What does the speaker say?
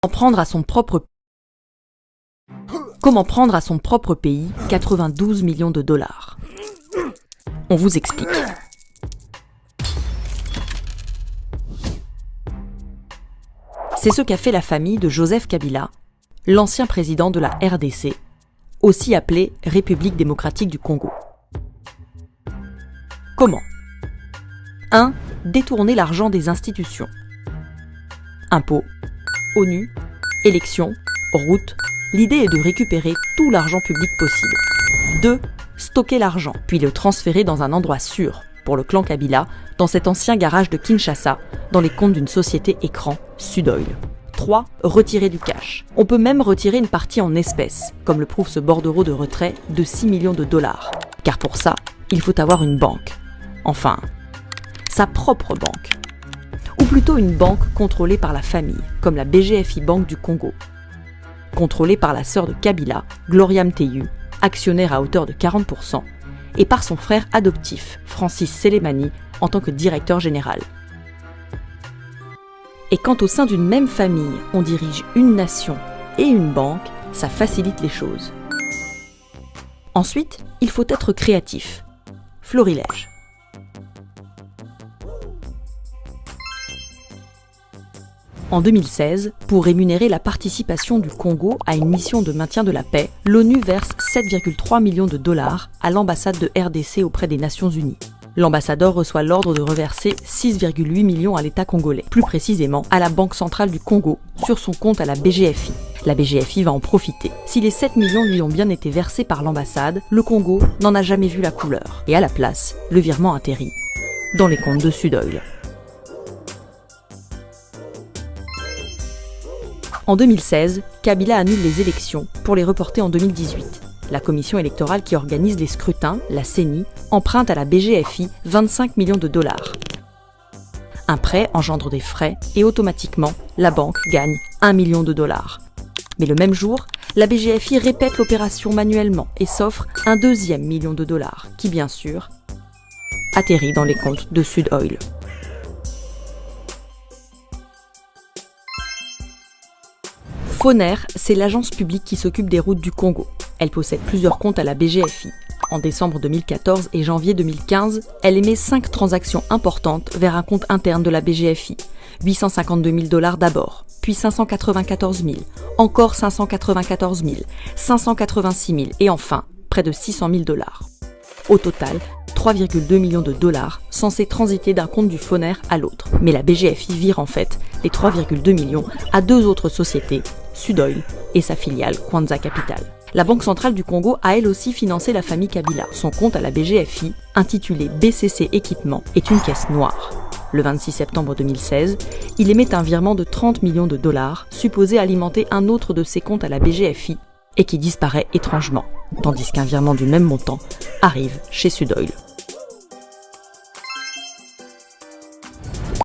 Comment prendre à son propre pays 92 millions de dollars? On vous explique. C'est ce qu'a fait la famille de Joseph Kabila, l'ancien président de la RDC, aussi appelée République démocratique du Congo. Comment? 1. Détourner l'argent des institutions. Impôts, ONU, élections, routes. L'idée est de récupérer tout l'argent public possible. 2. Stocker l'argent, puis le transférer dans un endroit sûr, pour le clan Kabila, dans cet ancien garage de Kinshasa, dans les comptes d'une société écran, Sudoil. 3. Retirer du cash. On peut même retirer une partie en espèces, comme le prouve ce bordereau de retrait de 6 millions de dollars. Car pour ça, il faut avoir une banque. Enfin, sa propre banque. Ou plutôt une banque contrôlée par la famille, comme la BGFI Banque du Congo. Contrôlée par la sœur de Kabila, Gloria Mteyu, actionnaire à hauteur de 40%, et par son frère adoptif, Francis Selemani, en tant que directeur général. Et quand au sein d'une même famille, on dirige une nation et une banque, ça facilite les choses. Ensuite, il faut être créatif. Florilège. En 2016, pour rémunérer la participation du Congo à une mission de maintien de la paix, l'ONU verse 7,3 millions de dollars à l'ambassade de RDC auprès des Nations Unies. L'ambassadeur reçoit l'ordre de reverser 6,8 millions à l'État congolais, plus précisément à la Banque centrale du Congo, sur son compte à la BGFI. La BGFI va en profiter. Si les 7 millions lui ont bien été versés par l'ambassade, le Congo n'en a jamais vu la couleur. Et à la place, le virement atterrit dans les comptes de Sudoil. En 2016, Kabila annule les élections pour les reporter en 2018. La commission électorale qui organise les scrutins, la CENI, emprunte à la BGFI 25 millions de dollars. Un prêt engendre des frais et automatiquement, la banque gagne 1 million de dollars. Mais le même jour, la BGFI répète l'opération manuellement et s'offre un deuxième million de dollars qui, bien sûr, atterrit dans les comptes de Sudoil. Foner, c'est l'agence publique qui s'occupe des routes du Congo. Elle possède plusieurs comptes à la BGFI. En décembre 2014 et janvier 2015, elle émet 5 transactions importantes vers un compte interne de la BGFI. 852 000 dollars d'abord, puis 594 000, encore 594 000, 586 000 et enfin près de 600 000 dollars. Au total, 3,2 millions de dollars censés transiter d'un compte du Foner à l'autre. Mais la BGFI vire en fait les 3,2 millions à 2 autres sociétés, Sudoil et sa filiale Kwanza Capital. La Banque centrale du Congo a elle aussi financé la famille Kabila. Son compte à la BGFI, intitulé BCC Équipement, est une caisse noire. Le 26 septembre 2016, il émet un virement de 30 millions de dollars, supposé alimenter un autre de ses comptes à la BGFI, et qui disparaît étrangement, tandis qu'un virement du même montant arrive chez Sudoil.